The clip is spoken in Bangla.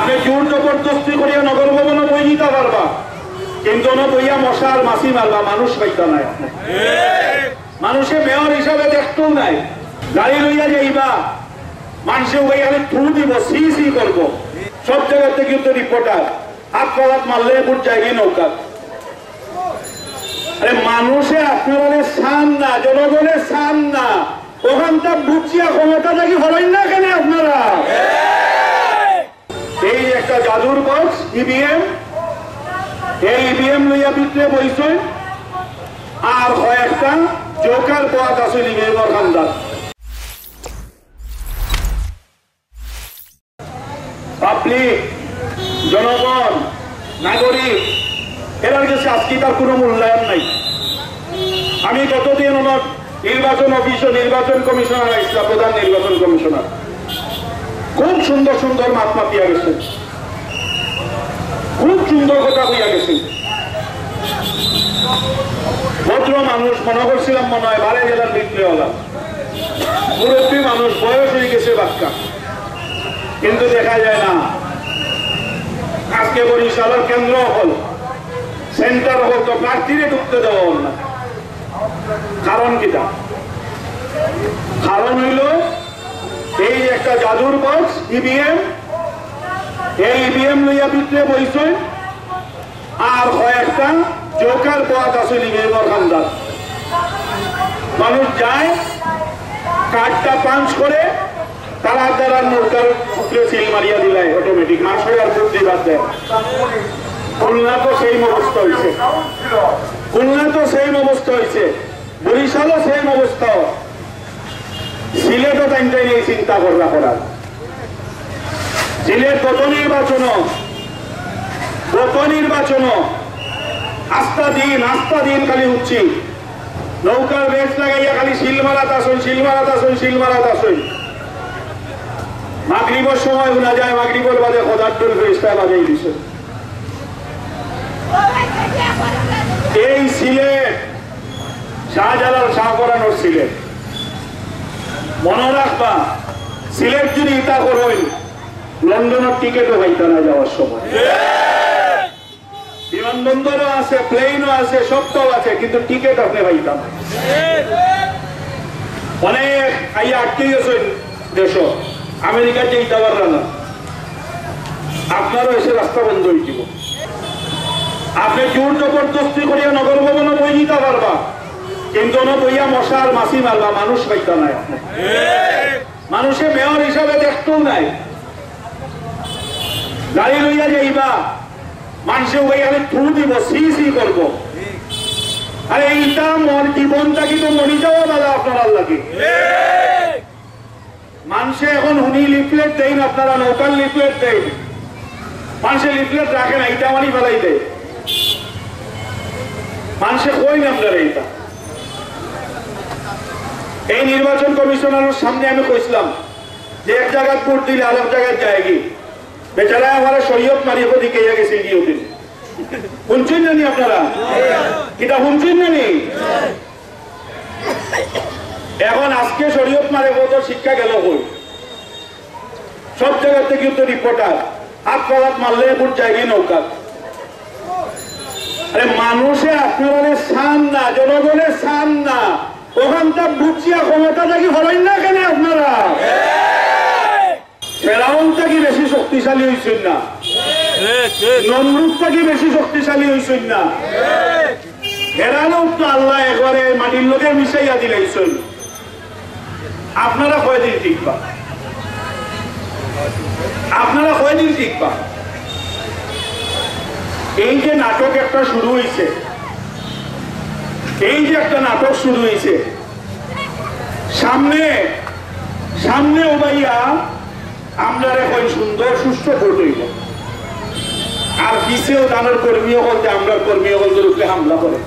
আপনি জোর জবরদস্তি করিয়া নগর ভবনে বই দিতে পারবা, কিন্তু বইয়া মশার মাছি মারবা, মানুষ পাইতা নাই। মানুষে মেয়র হিসাবে দেখতেও নাই, গাড়ি লইয়া যাইবা মানুষে ওইখানে থু দিব, সি সি করবো। সব জায়গাতে কিন্তু রিপোর্টার হাত পালাত মারলে বুট যায়নি নৌকা। আরে মানুষে আপনারা চান না, জনগণের চান না, ওখানটা বুঝিয়া ক্ষমতা থাকি হলেন না কেন আপনারা? এই একটা জাদুর বক্স ইভিএম, এই ইভিএম লইয়া ভিতরে বইছেন, আর কয়েকটা জোকার পথ আছে নির্মল খান্দার। পাবলিক, জনগণ, নাগরিক এর কাছে আজকে তার কোনো মূল্যায়ন নাই। আমি গতদিন ওনার নির্বাচন অফিস ও নির্বাচন কমিশনার আসলাম, প্রধান নির্বাচন কমিশনার, খুব সুন্দর সুন্দর মাত মাতিয়া গেছেন, খুব সুন্দর কথা হইয়া গেছেন। ভদ্র মানুষ মনে করছিলাম, মনে হয় বারে জেলার বিক্রি হলাম, মুরব্বী মানুষ, বয়স হয়ে গেছে বাক্কা, কিন্তু দেখা যায় না। আজকে বরিশালের কেন্দ্র হল, সেন্টার হল, তো প্রার্থীরে ঢুকতে দেওয়া হল না। কারণ কিটা? কারণ হইল এই একটা জাদুর বক্স ইভিএম, এই ইভিএম লইয়া ভিতরে বইছেন, আর কয়েকটা জোকার পথ আছে নির্মল খান্দার। মানুষ যায়, কার্ডটা পাঞ্চ করে তারা দ্বারা নৌকার উপরে সিল মারিয়া দিলাই অটোমেটিক, মানুষের আর বুদ্ধি বাদ দেয়। খুলনা তো সেই অবস্থা হয়েছে, খুলনা তো সেই অবস্থা হয়েছে, বরিশালও সেই অবস্থা, সিলেটও টাইমটাই নেই চিন্তা করার। সিলেট গত নির্বাচন আস্থা দিন খালি উঠছি, নৌকার বেশ লাগাইয়া খালি শিলমারাত আসুন। মাগরিবের সময় শোনা যায়, মাগরিবের বাদে খোদার ফেরেশতা বাজাই দিছে। এই সিলেট শাহজালাল শাহপরানোর সিলেট, মনে রাখবা, সিলেট যদি ইটা করবেন লন্ডনের টিকেটও পাইতা না যাওয়ার সময়। বিমানবন্দরও আছে, প্লেনও আছে, সবটাও আছে, কিন্তু টিকিট আপনি পাইতাম। অনেক আইয়া আটকে গেছেন দেশ, আমেরিকার যে ইটাবার রানা, আপনারও এসে রাস্তা বন্ধ হয়ে যাব। আপনি জোর জবরদস্তি করিয়া নগর ভবনে বই দিতে পারবা, কিন্তু বইয়া মশার মাছি মারবা, মানুষ পাইতা নাই। মানুষে মেয়র হিসাবে দেখতেও নাই, গাড়ি লইয়া যাইবা মানুষে ওইখানে থু দিব, সি সি করবো। আরে এইটা মন জীবনটা কিন্তু মরি যাওয়া দাদা আপনার লাগে। মানুষে এখন হুনি লিফলেট দেন, আপনারা নৌকার লিফলেট দেন, মানুষে লিফলেট রাখে না, এইটা মানি ফেলাই দেয়। মানুষে কই না আপনারা এইটা। এই নির্বাচন কমিশনারের সামনে আমি কইছিলাম যে এক জায়গায় ভোট দিলে আরেক জায়গায় যায়গি, বেচারা আমার শরীয়ত মারিয়ে দিকে গেছে গিয়ে শুনছেন জানি আপনারা, এটা শুনছেন জানি। এখন আজকে শরীয়ত মারে কত শিক্ষা গেল কই? সব জায়গাতে কিন্তু রিপোর্টার হাত পালাত মারলে বুট যায়নি নৌকা। আরে মানুষে আপনারা চান না, জনগণের চান না, ওখানটা বুঝিয়া ক্ষমতা থাকি হলেন না কেন আপনারা? ফেরাউনটা কি বেশি শক্তিশালী হয়েছেন না? নমরুদটা কি বেশি শক্তিশালী হয়েছেন না? হেরানো তো আল্লাহ একবারে মাটির লোকে মিশাইয়া দিলাইছেন। আপনারা কয়দিন টিকবা? এই যে নাটক একটা শুরু হয়েছে, সামনে ওবাইয়া আমরা এখন সুন্দর সুস্থ ভোট হইব, আর পিছেও দানের কর্মী হল যে আমরা কর্মী হলদের উপরে হামলা করে।